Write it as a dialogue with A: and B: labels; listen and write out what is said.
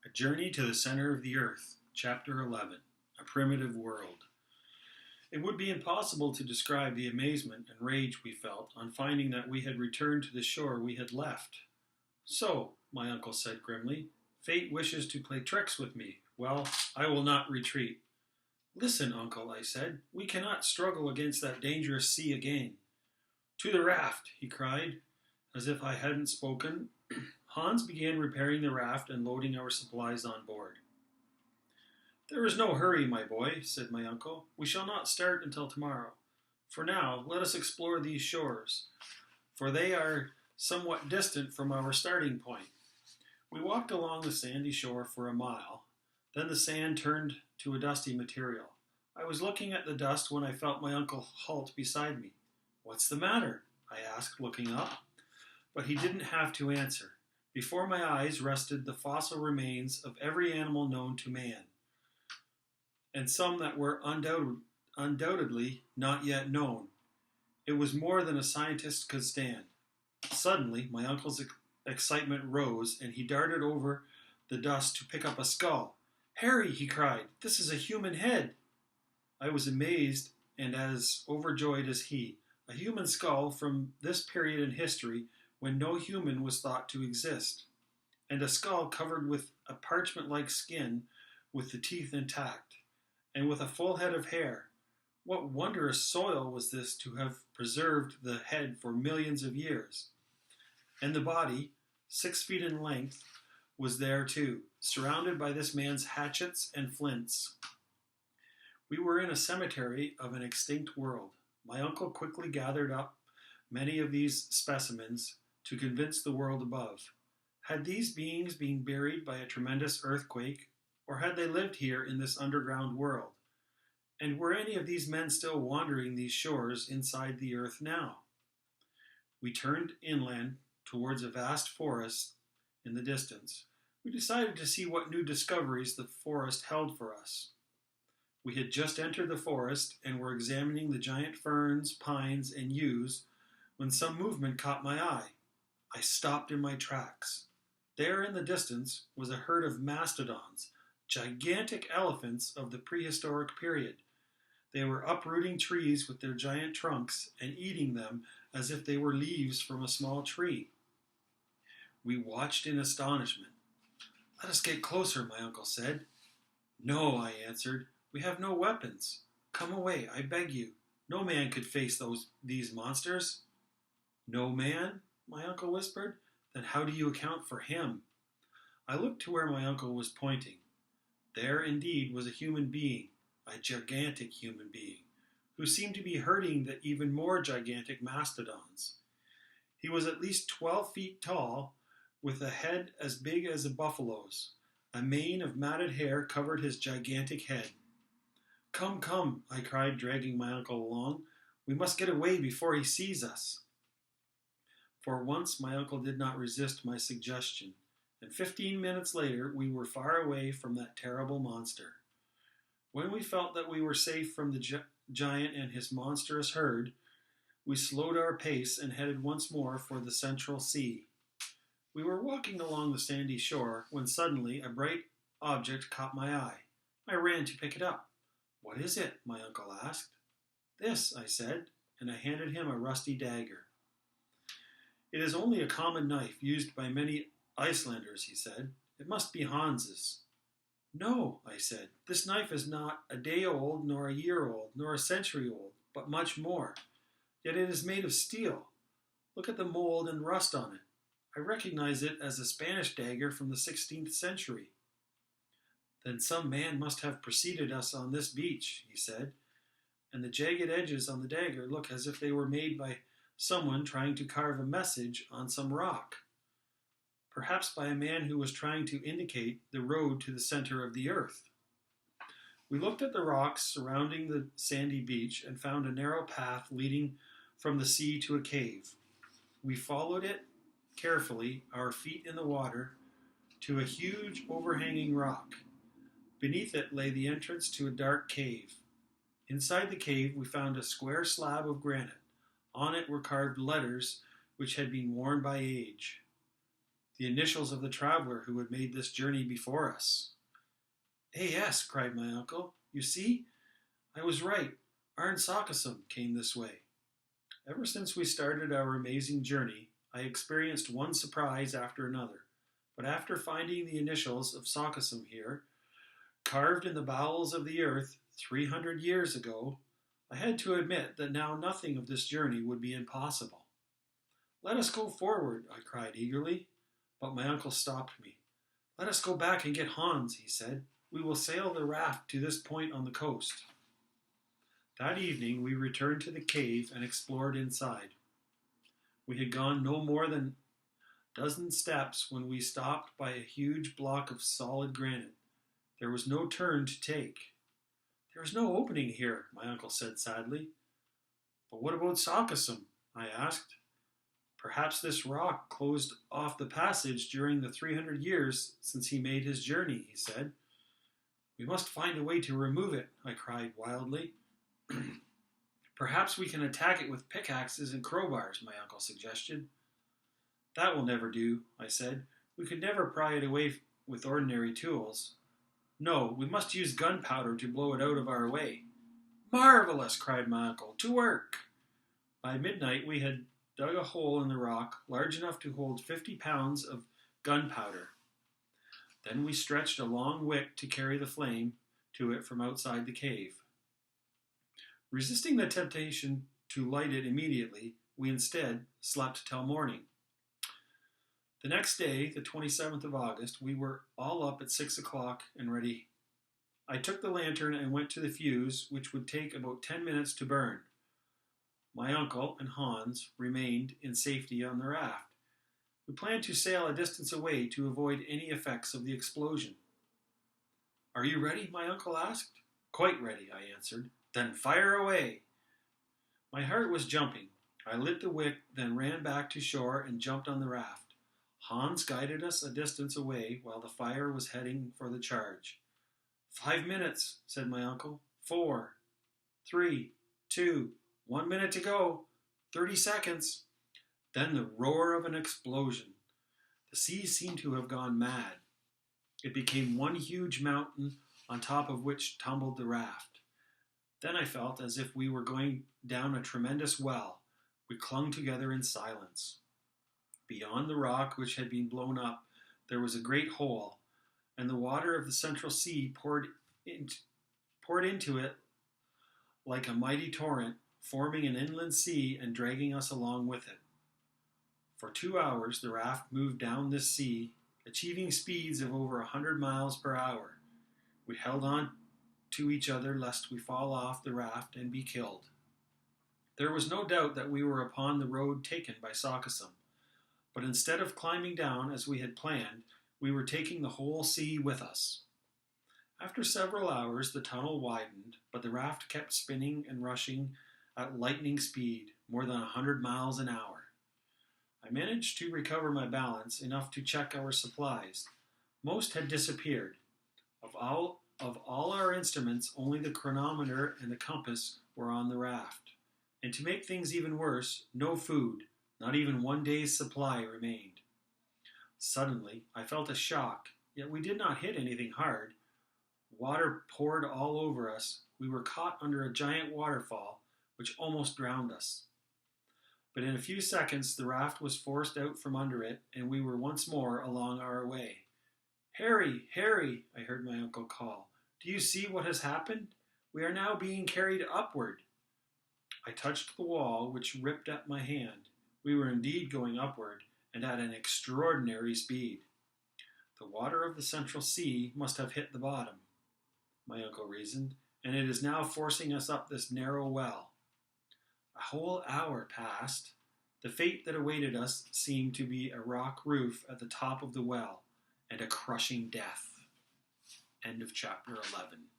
A: A Journey to the Center of the Earth, Chapter 11, A Primitive World. It would be impossible to describe the amazement and rage we felt on finding that we had returned to the shore we had left. So, my uncle said grimly, fate wishes to play tricks with me. Well, I will not retreat. Listen, uncle, I said, we cannot struggle against that dangerous sea again. To the raft, he cried. As if I hadn't spoken, Hans began repairing the raft and loading our supplies on board. There is no hurry, my boy, said my uncle. We shall not start until tomorrow. For now, let us explore these shores, for they are somewhat distant from our starting point. We walked along the sandy shore for a mile. Then the sand turned to a dusty material. I was looking at the dust when I felt my uncle halt beside me. What's the matter? I asked, looking up. But he didn't have to answer. Before my eyes rested the fossil remains of every animal known to man, and some that were undoubtedly not yet known. It was more than a scientist could stand. Suddenly, my uncle's excitement rose, and he darted over the dust to pick up a skull. Harry, he cried, this is a human head. I was amazed and as overjoyed as he. A human skull from this period in history when no human was thought to exist, and a skull covered with a parchment-like skin with the teeth intact, and with a full head of hair. What wondrous soil was this to have preserved the head for millions of years? And the body, 6 feet in length, was there too, surrounded by this man's hatchets and flints. We were in a cemetery of an extinct world. My uncle quickly gathered up many of these specimens to convince the world above. Had these beings been buried by a tremendous earthquake, or had they lived here in this underground world? And were any of these men still wandering these shores inside the earth now? We turned inland towards a vast forest in the distance. We decided to see what new discoveries the forest held for us. We had just entered the forest and were examining the giant ferns, pines, and yews when some movement caught my eye. I stopped in my tracks. There in the distance was a herd of mastodons, gigantic elephants of the prehistoric period. They were uprooting trees with their giant trunks and eating them as if they were leaves from a small tree. We watched in astonishment. Let us get closer, my uncle said. No, I answered. We have no weapons. Come away, I beg you. No man could face these monsters. No man? My uncle whispered. Then how do you account for him? I looked to where my uncle was pointing. There indeed was a human being, a gigantic human being, who seemed to be herding the even more gigantic mastodons. He was at least 12 feet tall, with a head as big as a buffalo's. A mane of matted hair covered his gigantic head. Come, come, I cried, dragging my uncle along. We must get away before he sees us. For once, my uncle did not resist my suggestion, and 15 minutes later, we were far away from that terrible monster. When we felt that we were safe from the giant and his monstrous herd, we slowed our pace and headed once more for the Central Sea. We were walking along the sandy shore when suddenly a bright object caught my eye. I ran to pick it up. What is it? My uncle asked. This, I said, and I handed him a rusty dagger. It is only a common knife used by many Icelanders, he said. It must be Hans's. No, I said, this knife is not a day old, nor a year old, nor a century old, but much more. Yet it is made of steel. Look at the mold and rust on it. I recognize it as a Spanish dagger from the 16th century. Then some man must have preceded us on this beach, he said, and the jagged edges on the dagger look as if they were made by someone trying to carve a message on some rock. Perhaps by a man who was trying to indicate the road to the center of the earth. We looked at the rocks surrounding the sandy beach and found a narrow path leading from the sea to a cave. We followed it carefully, our feet in the water, to a huge overhanging rock. Beneath it lay the entrance to a dark cave. Inside the cave we found a square slab of granite. On it were carved letters which had been worn by age. The initials of the traveler who had made this journey before us. "A.S.," cried my uncle. "You see? I was right. Arne Sakasum came this way." Ever since we started our amazing journey, I experienced one surprise after another. But after finding the initials of Sakasum here, carved in the bowels of the earth 300 years ago, I had to admit that now nothing of this journey would be impossible. "Let us go forward," I cried eagerly, but my uncle stopped me. "Let us go back and get Hans," he said. "We will sail the raft to this point on the coast." That evening we returned to the cave and explored inside. We had gone no more than a dozen steps when we stopped by a huge block of solid granite. There was no turn to take. "There is no opening here," my uncle said sadly. "But what about Sakasum?" I asked. "Perhaps this rock closed off the passage during the 300 years since he made his journey," he said. "We must find a way to remove it," I cried wildly. "Perhaps we can attack it with pickaxes and crowbars," my uncle suggested. "That will never do," I said. "We could never pry it away with ordinary tools. No, we must use gunpowder to blow it out of our way." "Marvelous!" cried my uncle. "To work!" By midnight we had dug a hole in the rock large enough to hold 50 pounds of gunpowder. Then we stretched a long wick to carry the flame to it from outside the cave. Resisting the temptation to light it immediately, we instead slept till morning. The next day, the 27th of August, we were all up at 6 o'clock and ready. I took the lantern and went to the fuse, which would take about 10 minutes to burn. My uncle and Hans remained in safety on the raft. We planned to sail a distance away to avoid any effects of the explosion. "Are you ready?" my uncle asked. "Quite ready," I answered. "Then fire away." My heart was jumping. I lit the wick, then ran back to shore and jumped on the raft. Hans guided us a distance away while the fire was heading for the charge. 5 minutes, said my uncle. 4, 3, 2, 1 minute to go. 30 seconds. Then the roar of an explosion. The sea seemed to have gone mad. It became one huge mountain on top of which tumbled the raft. Then I felt as if we were going down a tremendous well. We clung together in silence. Beyond the rock which had been blown up, there was a great hole, and the water of the Central Sea poured into it like a mighty torrent, forming an inland sea and dragging us along with it. For 2 hours the raft moved down this sea, achieving speeds of over 100 miles per hour. We held on to each other lest we fall off the raft and be killed. There was no doubt that we were upon the road taken by Sakasum, but instead of climbing down as we had planned, we were taking the whole sea with us. After several hours the tunnel widened, but the raft kept spinning and rushing at lightning speed, more than 100 miles an hour. I managed to recover my balance enough to check our supplies. Most had disappeared. Of all our instruments, only the chronometer and the compass were on the raft. And to make things even worse, no food, not even 1 day's supply, remained. Suddenly, I felt a shock, yet we did not hit anything hard. Water poured all over us. We were caught under a giant waterfall, which almost drowned us. But in a few seconds, the raft was forced out from under it, and we were once more along our way. "Harry, Harry," I heard my uncle call. "Do you see what has happened? We are now being carried upward." I touched the wall, which ripped at my hand. We were indeed going upward, and at an extraordinary speed. The water of the Central Sea must have hit the bottom, my uncle reasoned, and it is now forcing us up this narrow well. A whole hour passed. The fate that awaited us seemed to be a rock roof at the top of the well, and a crushing death. End of chapter 11.